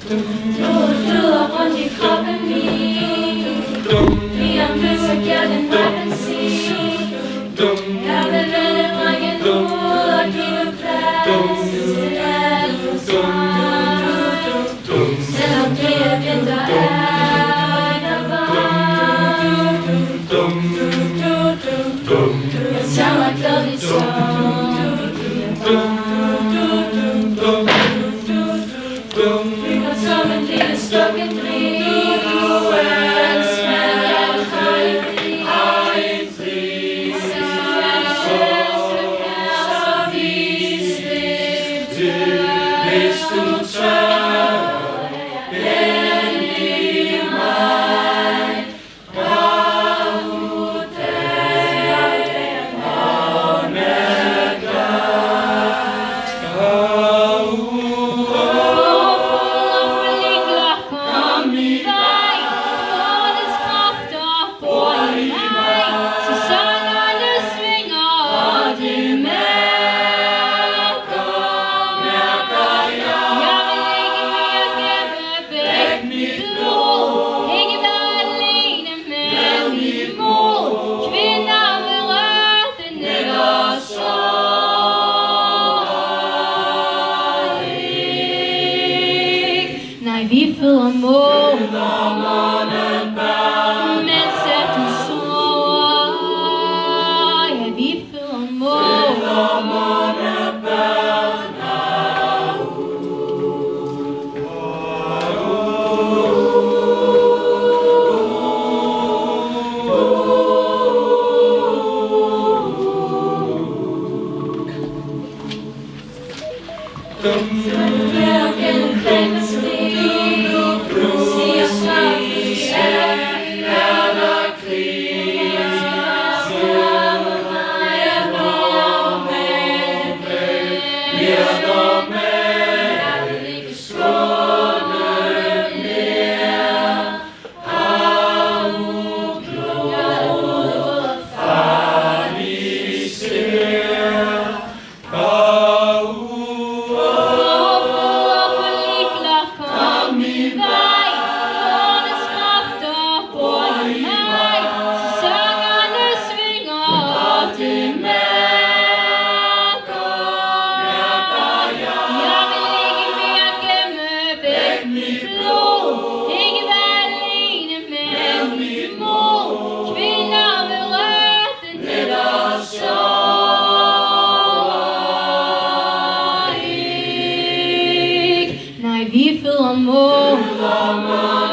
Fyller rundt i kroppen min. Vi er mødt så giver den mig benzin. Jeg vil vende ryggen ud og give plads til alt for smart. Selvom det er vinter er der varmt. Jeg tager mig glædeligt som bygger som en lille stukket drig. En smal hjertefejl har en pris. Så vis det til, hvis du tør. Endelig mig derude og med vi føder mål, mens at du sover. Ja, vi føder mål. Vi føder mål.